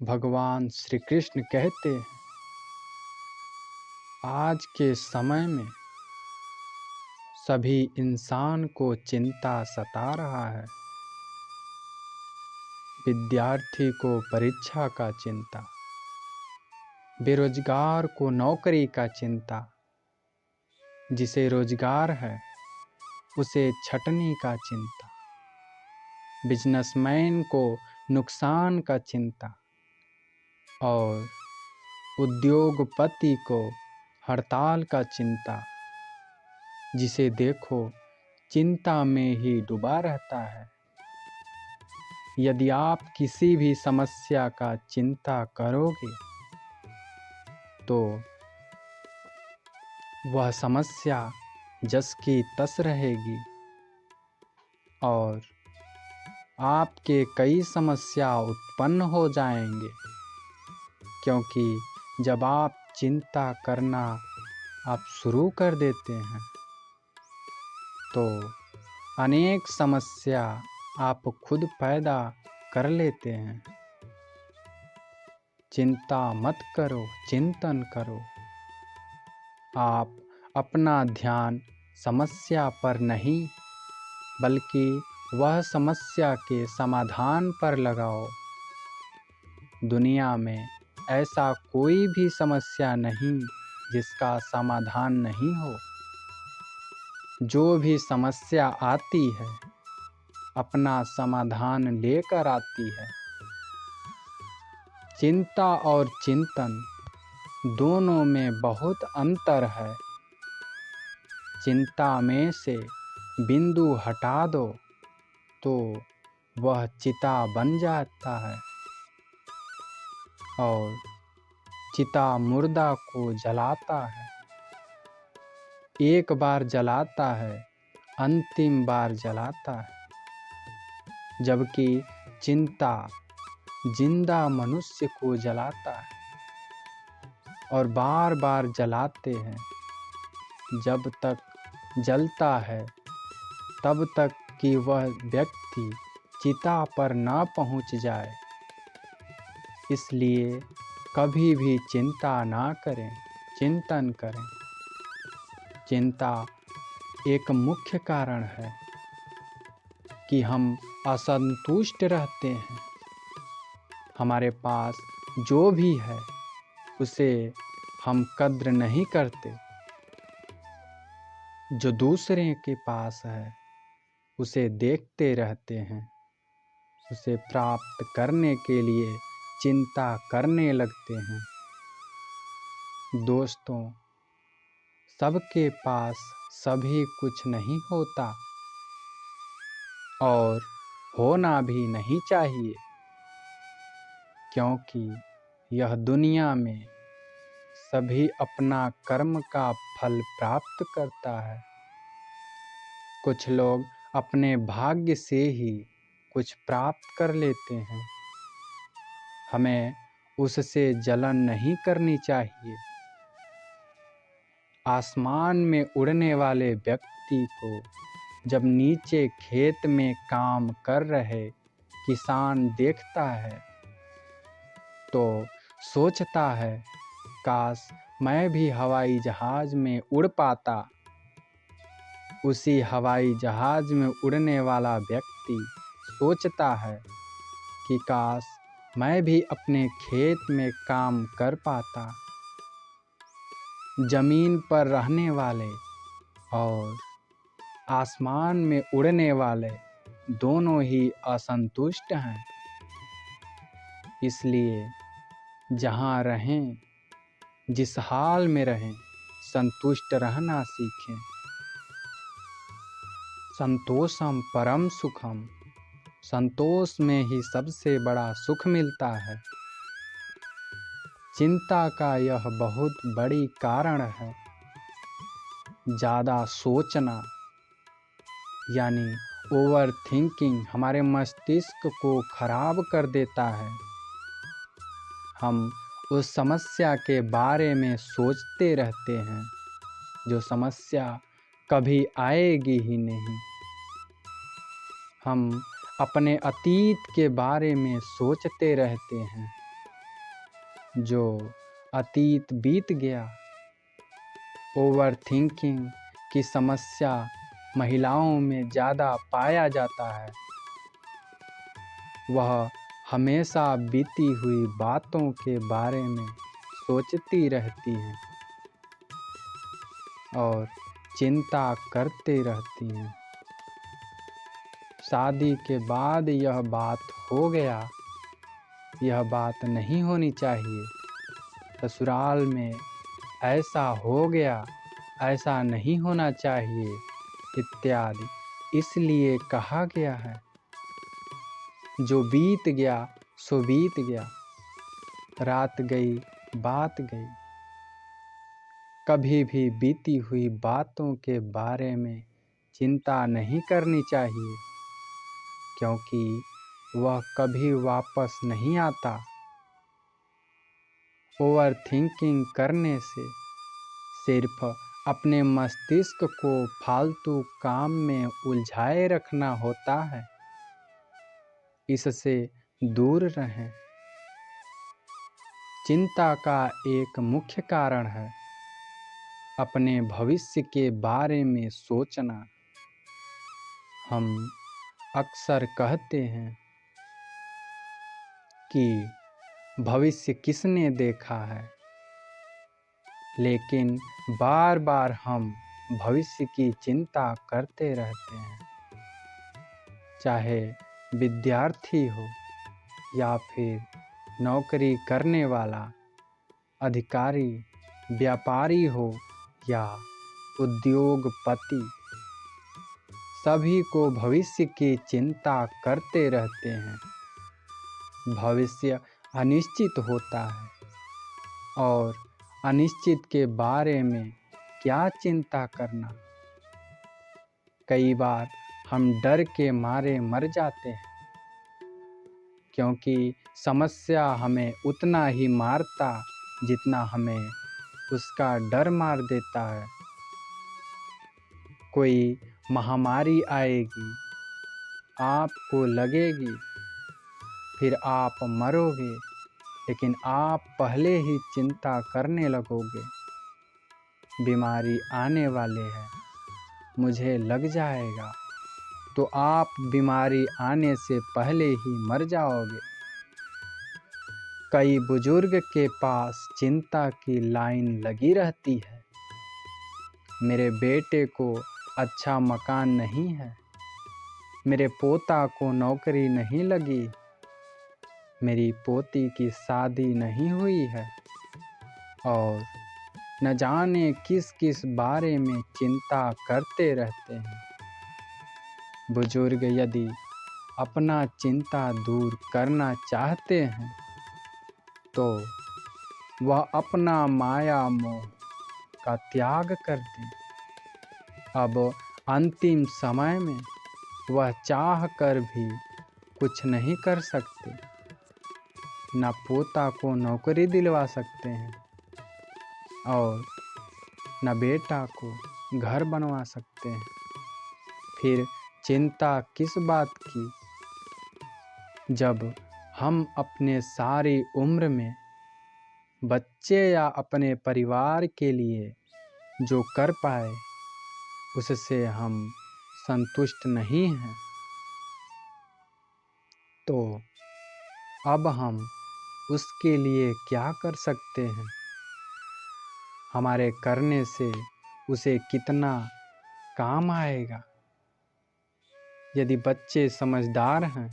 भगवान श्री कृष्ण कहते हैं, आज के समय में सभी इंसान को चिंता सता रहा है। विद्यार्थी को परीक्षा का चिंता, बेरोजगार को नौकरी का चिंता, जिसे रोजगार है उसे छटनी का चिंता, बिजनेसमैन को नुकसान का चिंता और उद्योगपति को हड़ताल का चिंता। जिसे देखो चिंता में ही डूबा रहता है। यदि आप किसी भी समस्या का चिंता करोगे तो वह समस्या जस की तस रहेगी और आपके कई समस्या उत्पन्न हो जाएंगे। क्योंकि जब आप चिंता करना आप शुरू कर देते हैं तो अनेक समस्या आप खुद पैदा कर लेते हैं। चिंता मत करो, चिंतन करो। आप अपना ध्यान समस्या पर नहीं बल्कि वह समस्या के समाधान पर लगाओ। दुनिया में ऐसा कोई भी समस्या नहीं जिसका समाधान नहीं हो। जो भी समस्या आती है अपना समाधान लेकर आती है। चिंता और चिंतन दोनों में बहुत अंतर है। चिंता में से बिंदु हटा दो तो वह चिता बन जाता है और चिता मुर्दा को जलाता है। एक बार जलाता है, अंतिम बार जलाता है। जबकि चिंता जिंदा मनुष्य को जलाता है और बार बार जलाते हैं। जब तक जलता है तब तक कि वह व्यक्ति चिता पर न पहुंच जाए। इसलिए कभी भी चिंता ना करें, चिंतन करें। चिंता एक मुख्य कारण है कि हम असंतुष्ट रहते हैं। हमारे पास जो भी है उसे हम कद्र नहीं करते। जो दूसरे के पास है उसे देखते रहते हैं। उसे प्राप्त करने के लिए चिंता करने लगते हैं। दोस्तों, सबके पास सभी कुछ नहीं होता और होना भी नहीं चाहिए। क्योंकि यह दुनिया में सभी अपना कर्म का फल प्राप्त करता है। कुछ लोग अपने भाग्य से ही कुछ प्राप्त कर लेते हैं। हमें उससे जलन नहीं करनी चाहिए। आसमान में उड़ने वाले व्यक्ति को जब नीचे खेत में काम कर रहे किसान देखता है तो सोचता है, काश मैं भी हवाई जहाज में उड़ पाता। उसी हवाई जहाज में उड़ने वाला व्यक्ति सोचता है कि काश मैं भी अपने खेत में काम कर पाता। जमीन पर रहने वाले और आसमान में उड़ने वाले दोनों ही असंतुष्ट हैं। इसलिए जहाँ रहें, जिस हाल में रहें, संतुष्ट रहना सीखें। संतोषम परम सुखम। संतोष में ही सबसे बड़ा सुख मिलता है। चिंता का यह बहुत बड़ी कारण है। ज़्यादा सोचना यानी ओवर थिंकिंग हमारे मस्तिष्क को खराब कर देता है। हम उस समस्या के बारे में सोचते रहते हैं जो समस्या कभी आएगी ही नहीं। हम अपने अतीत के बारे में सोचते रहते हैं जो अतीत बीत गया। ओवर थिंकिंग की समस्या महिलाओं में ज़्यादा पाया जाता है। वह हमेशा बीती हुई बातों के बारे में सोचती रहती हैं और चिंता करते रहती हैं। शादी के बाद यह बात हो गया, यह बात नहीं होनी चाहिए। ससुराल में ऐसा हो गया, ऐसा नहीं होना चाहिए, इत्यादि इसलिए कहा गया है। जो बीत गया सो बीत गया, रात गई बात गई। कभी भी बीती हुई बातों के बारे में चिंता नहीं करनी चाहिए, क्योंकि वह कभी वापस नहीं आता। ओवर थिंकिंग करने से सिर्फ अपने मस्तिष्क को फालतू काम में उलझाए रखना होता है। इससे दूर रहें। चिंता का एक मुख्य कारण है अपने भविष्य के बारे में सोचना। हम अक्सर कहते हैं कि भविष्य किसने देखा है, लेकिन बार बार हम भविष्य की चिंता करते रहते हैं। चाहे विद्यार्थी हो या फिर नौकरी करने वाला, अधिकारी, व्यापारी हो या उद्योगपति, सभी को भविष्य की चिंता करते रहते हैं। भविष्य अनिश्चित होता है और अनिश्चित के बारे में क्या चिंता करना। कई बार हम डर के मारे मर जाते हैं, क्योंकि समस्या हमें उतना ही मारता जितना हमें उसका डर मार देता है। कोई महामारी आएगी, आपको लगेगी, फिर आप मरोगे, लेकिन आप पहले ही चिंता करने लगोगे, बीमारी आने वाले है, मुझे लग जाएगा, तो आप बीमारी आने से पहले ही मर जाओगे। कई बुजुर्ग के पास चिंता की लाइन लगी रहती है। मेरे बेटे को अच्छा मकान नहीं है, मेरे पोता को नौकरी नहीं लगी, मेरी पोती की शादी नहीं हुई है, और न जाने किस किस बारे में चिंता करते रहते हैं। बुजुर्ग यदि अपना चिंता दूर करना चाहते हैं तो वह अपना माया मोह का त्याग कर दें। अब अंतिम समय में वह चाह कर भी कुछ नहीं कर सकते। न पोता को नौकरी दिलवा सकते हैं और न बेटा को घर बनवा सकते हैं। फिर चिंता किस बात की, जब हम अपने सारी उम्र में बच्चे या अपने परिवार के लिए जो कर पाए उससे हम संतुष्ट नहीं हैं। तो अब हम उसके लिए क्या कर सकते हैं? हमारे करने से उसे कितना काम आएगा? यदि बच्चे समझदार हैं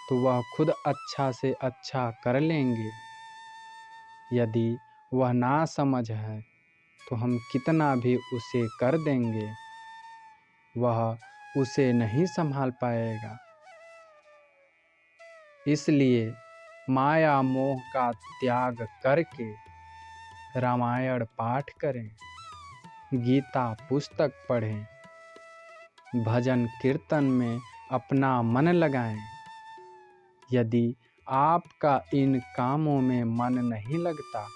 तो वह खुद अच्छा से अच्छा कर लेंगे। यदि वह नासमझ है तो हम कितना भी उसे कर देंगे, वह उसे नहीं संभाल पाएगा। इसलिए माया मोह का त्याग करके रामायण पाठ करें, गीता पुस्तक पढ़ें, भजन कीर्तन में अपना मन लगाएं। यदि आपका इन कामों में मन नहीं लगता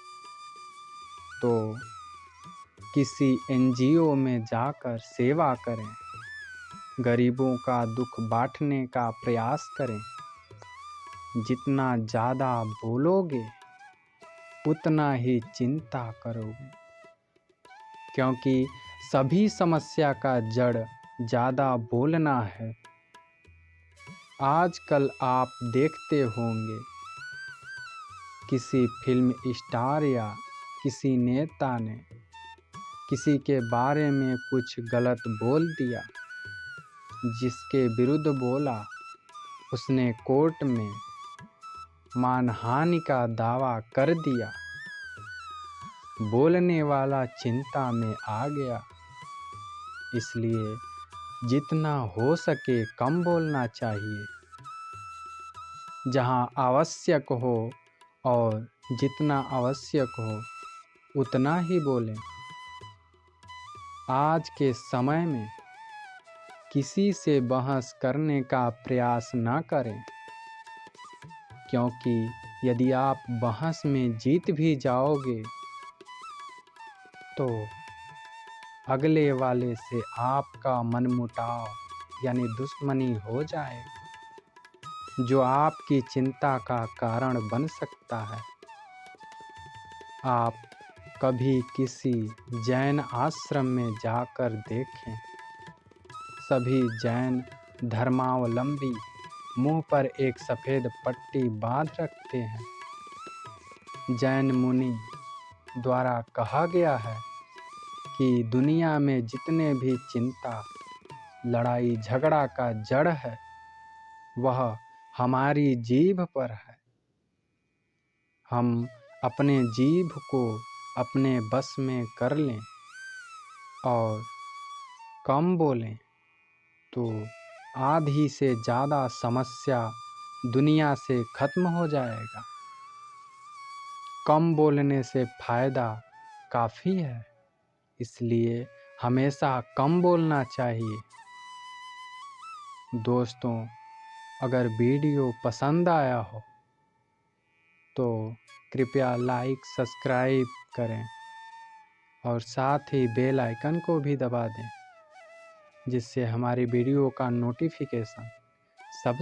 तो किसी एनजीओ में जाकर सेवा करें, गरीबों का दुख बांटने का प्रयास करें। जितना ज़्यादा बोलोगे उतना ही चिंता करोगे, क्योंकि सभी समस्या का जड़ ज़्यादा बोलना है। आजकल आप देखते होंगे किसी फिल्म स्टार या किसी नेता ने किसी के बारे में कुछ गलत बोल दिया, जिसके विरुद्ध बोला उसने कोर्ट में मानहानि का दावा कर दिया। बोलने वाला चिंता में आ गया, इसलिए जितना हो सके कम बोलना चाहिए। जहां आवश्यक हो और जितना आवश्यक हो उतना ही बोलें। आज के समय में किसी से बहस करने का प्रयास न करें, क्योंकि यदि आप बहस में जीत भी जाओगे तो अगले वाले से आपका मनमुटाव यानी दुश्मनी हो जाए, जो आपकी चिंता का कारण बन सकता है। आप कभी किसी जैन आश्रम में जाकर देखें, सभी जैन धर्मावलंबी मुंह पर एक सफ़ेद पट्टी बांध रखते हैं। जैन मुनि द्वारा कहा गया है कि दुनिया में जितने भी चिंता, लड़ाई झगड़ा का जड़ है वह हमारी जीभ पर है। हम अपने जीभ को अपने बस में कर लें और कम बोलें तो आधी से ज़्यादा समस्या दुनिया से ख़त्म हो जाएगा। कम बोलने से फ़ायदा काफ़ी है, इसलिए हमेशा कम बोलना चाहिए। दोस्तों, अगर वीडियो पसंद आया हो तो कृपया लाइक सब्सक्राइब करें और साथ ही बेल आइकन को भी दबा दें, जिससे हमारी वीडियो का नोटिफिकेशन सबसे